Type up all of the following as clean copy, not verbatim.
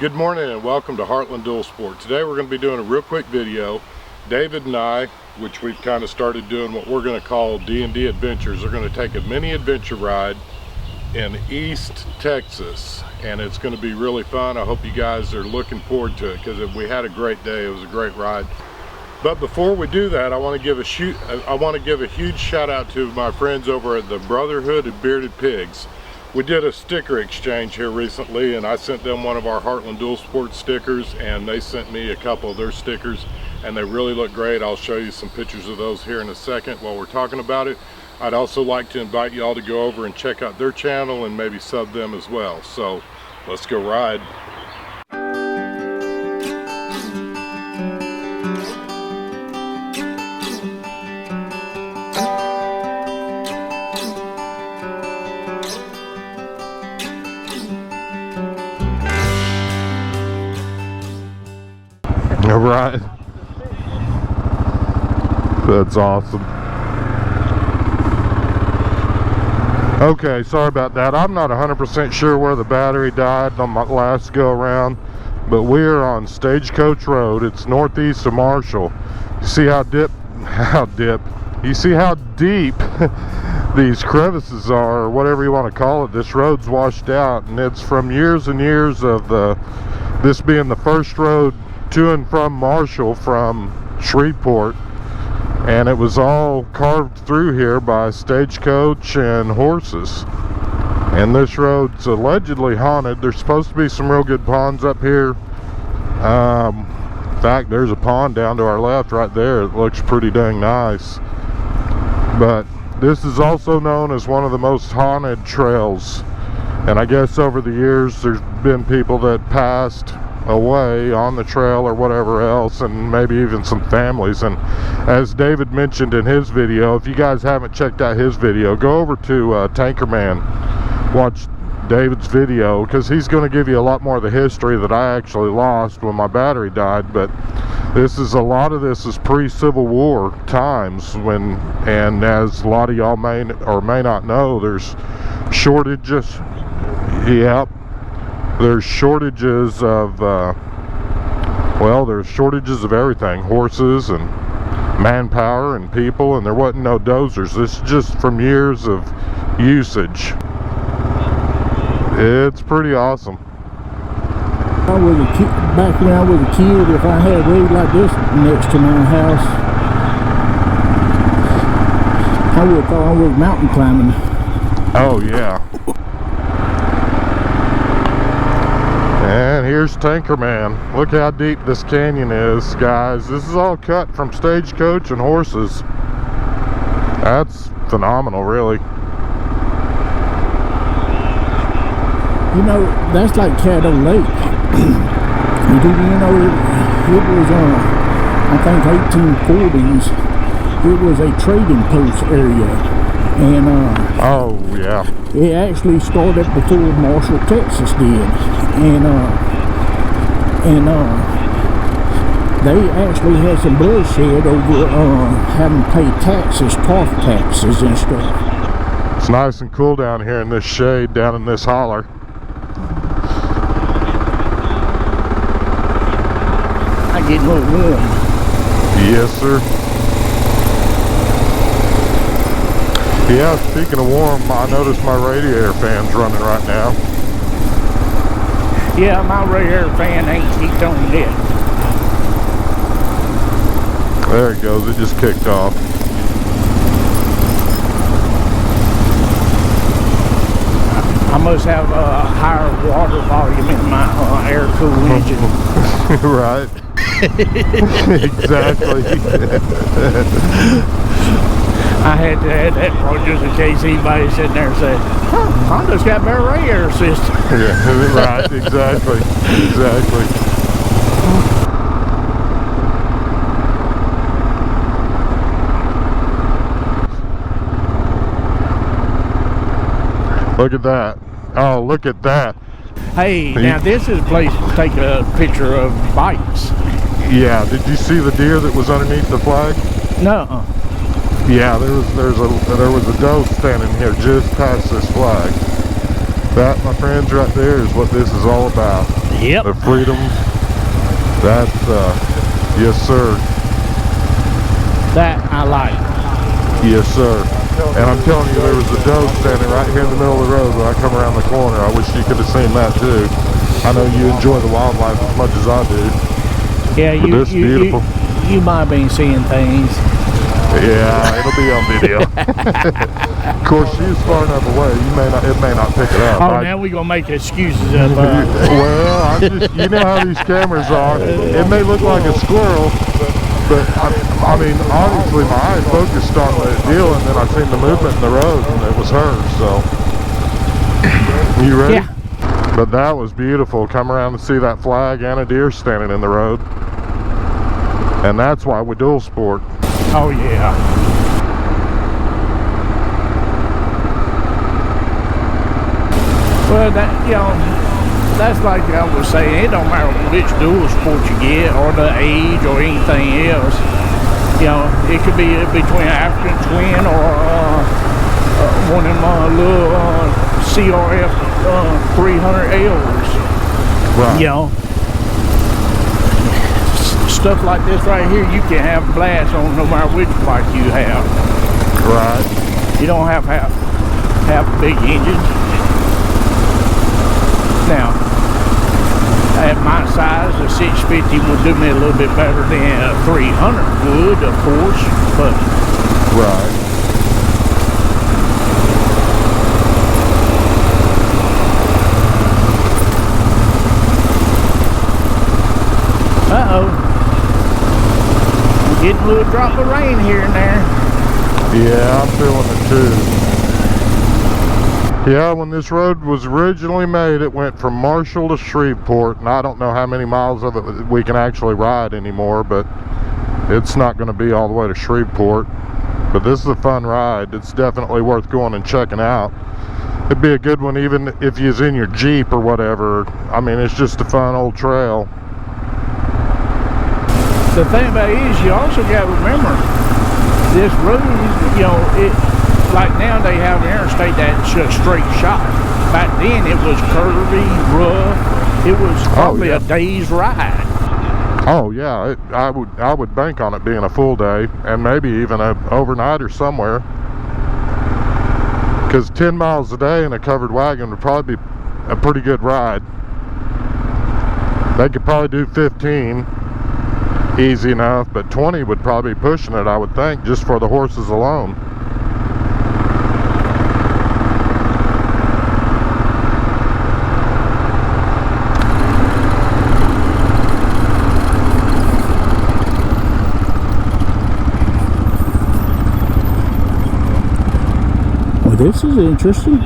Good morning and welcome to Heartland Dual Sport. Today we're going to be doing a real quick video. David and I, which we've kind of started doing what we're going to call D&D adventures, are going to take a mini adventure ride in East Texas, and it's going to be really fun. I hope you guys are looking forward to it because we had a great day. It was a great ride. But before we do that, I want to give a huge shout out to my friends over at the Brotherhood of Bearded Pigs. We did a sticker exchange here recently, and I sent them one of our Heartland Dual Sport stickers, and they sent me a couple of their stickers, and they really look great. I'll show you some pictures of those here in a second while we're talking about it. I'd also like to invite you all to go over and check out their channel and maybe sub them as well. So let's go ride. All right, that's awesome. Okay, sorry about that. I'm not 100% sure where the battery died on my last go around, but we're on Stagecoach Road. It's northeast of Marshall. You see how deep these crevices are, or whatever you want to call it. This road's washed out, and it's from years and years of this being the first road to and from Marshall from Shreveport, and it was all carved through here by stagecoach and horses. And this road's allegedly haunted. There's supposed to be some real good ponds up here. In fact, there's a pond down to our left right there. It looks pretty dang nice. But this is also known as one of the most haunted trails, and I guess over the years there's been people that passed away on the trail or whatever else, and maybe even some families. And as David mentioned in his video, if you guys haven't checked out his video, go over to Tankerman, watch David's video, because he's going to give you a lot more of the history that I actually lost when my battery died. But a lot of this is pre-Civil War times, and as a lot of y'all may or may not know, there's shortages. Yep. There's shortages of, there's shortages of everything. Horses and manpower and people, and there wasn't no dozers. This is just from years of usage. It's pretty awesome. Back when I was a kid, if I had a road like this next to my house, I would have thought I was mountain climbing. Oh, yeah. And here's Tankerman. Look how deep this canyon is, guys. This is all cut from stagecoach and horses. That's phenomenal, really. You know, that's like Caddo Lake. You know, it was, I think 1840s. It was a trading post area. And, oh, yeah. It actually started before Marshall, Texas did. And they actually had some bloodshed over having to pay taxes, tariff taxes and stuff. It's nice and cool down here in this shade, down in this holler. I get a little warm. Yes, sir. Yeah, speaking of warm, I noticed my radiator fan's running right now. Yeah, my radiator fan ain't kicked on yet. There it goes, it just kicked off. I must have a higher water volume in my air-cooled engine. Right. Exactly. I had to add that part just in case anybody sitting there said, huh, Honda's got better radiator system. Yeah, right, exactly. Exactly. Look at that. Oh, look at that. Hey, now this is a place to take a picture of bikes. Yeah, did you see the deer that was underneath the flag? No. Yeah, there was a doe standing here just past this flag. That, my friends, right there is what this is all about. Yep. The freedom. That's, yes, sir. That I like. Yes, sir. And I'm telling you, there was a doe standing right here in the middle of the road when I come around the corner. I wish you could have seen that too. I know you enjoy the wildlife as much as I do. Yeah, you might have been seeing things. Yeah, it'll be on video. Of course, she's far enough away. It may not pick it up. Oh, now we're gonna make excuses of. Well, you know how these cameras are. It may look like a squirrel, but I mean, honestly, my eye focused on the deal, and then I seen the movement in the road, and it was her. So, you ready? Yeah. But that was beautiful. Come around to see that flag and a deer standing in the road, and that's why we dual sport. Oh yeah. Well, that's like I was saying. It don't matter which dual sport you get, or the age, or anything else. It could be between an African twin or one of them little CRF 300Ls. Right. Stuff like this right here, you can have blast on no matter which bike you have. Right. You don't have to have a big engine. Now, at my size, a 650 would do me a little bit better than a 300 would, of course, but... Right. Uh-oh. Getting a little drop of rain here and there. Yeah, I'm feeling it too. Yeah, when this road was originally made, it went from Marshall to Shreveport, and I don't know how many miles of it we can actually ride anymore, but it's not going to be all the way to Shreveport. But this is a fun ride. It's definitely worth going and checking out. It'd be a good one even if you're in your Jeep or whatever. I mean, it's just a fun old trail. The thing about it is, you also got to remember, this road, like now they have an interstate that's a straight shot. Back then it was curvy, rough. It was probably a day's ride. Oh yeah, I would bank on it being a full day, and maybe even a overnight or somewhere. Because 10 miles a day in a covered wagon would probably be a pretty good ride. They could probably do 15 easy enough, but 20 would probably be pushing it, I would think, just for the horses alone. Well, this is interesting.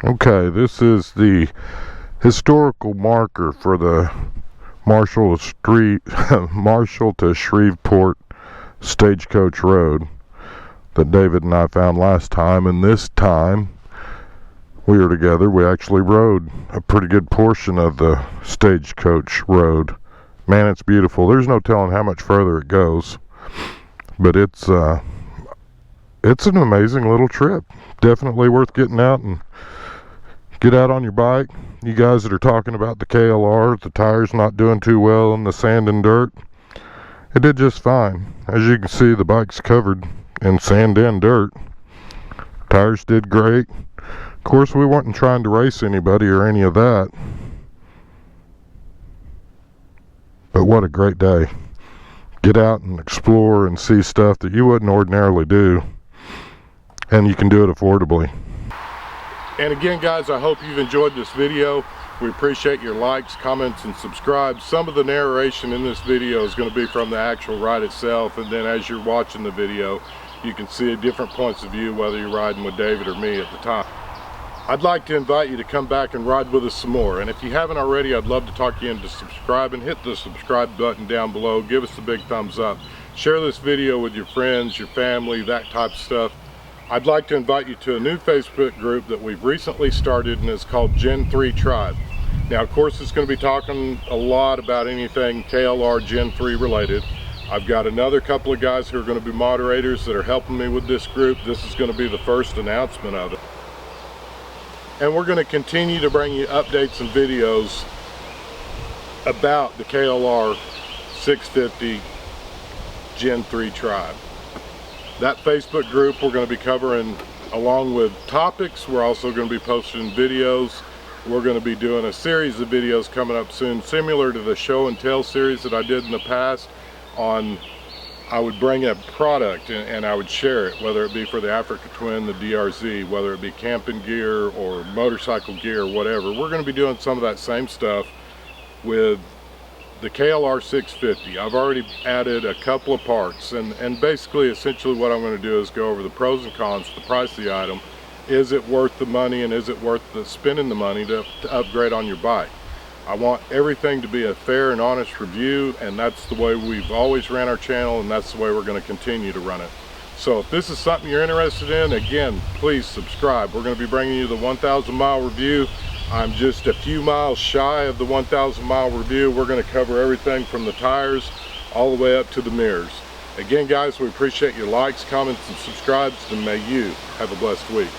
Okay, this is the historical marker for the Marshall to Shreveport Stagecoach Road that David and I found last time, and this time we were together. We actually rode a pretty good portion of the Stagecoach Road. Man, it's beautiful. There's no telling how much further it goes, but it's an amazing little trip. Definitely worth getting out and get out on your bike. You guys that are talking about the KLR, the tires not doing too well in the sand and dirt, it did just fine. As you can see, the bike's covered in sand and dirt. Tires did great. Of course, we weren't trying to race anybody or any of that. But what a great day. Get out and explore and see stuff that you wouldn't ordinarily do. And you can do it affordably. And again, guys, I hope you've enjoyed this video. We appreciate your likes, comments, and subscribes. Some of the narration in this video is going to be from the actual ride itself, and then as you're watching the video, you can see different points of view, whether you're riding with David or me at the time. I'd like to invite you to come back and ride with us some more, and if you haven't already, I'd love to talk you into subscribing. Hit the subscribe button down below. Give us a big thumbs up. Share this video with your friends, your family, that type of stuff. I'd like to invite you to a new Facebook group that we've recently started, and it's called Gen 3 Tribe. Now, of course, it's going to be talking a lot about anything KLR Gen 3 related. I've got another couple of guys who are going to be moderators that are helping me with this group. This is going to be the first announcement of it. And we're going to continue to bring you updates and videos about the KLR 650 Gen 3 Tribe. That Facebook group we're going to be covering along with topics. We're also going to be posting videos. We're going to be doing a series of videos coming up soon, similar to the show and tell series that I did in the past on, I would bring a product and I would share it, whether it be for the Africa Twin, the DRZ, whether it be camping gear or motorcycle gear, whatever. We're going to be doing some of that same stuff with the KLR 650. I've already added a couple of parts, and basically essentially what I'm going to do is go over the pros and cons, the price of the item. Is it worth the money, and is it worth spending the money to upgrade on your bike? I want everything to be a fair and honest review, and that's the way we've always ran our channel, and that's the way we're going to continue to run it. So if this is something you're interested in, again, please subscribe. We're going to be bringing you the 1,000 mile review. I'm just a few miles shy of the 1,000 mile review. We're going to cover everything from the tires all the way up to the mirrors. Again, guys, we appreciate your likes, comments, and subscribes, and may you have a blessed week.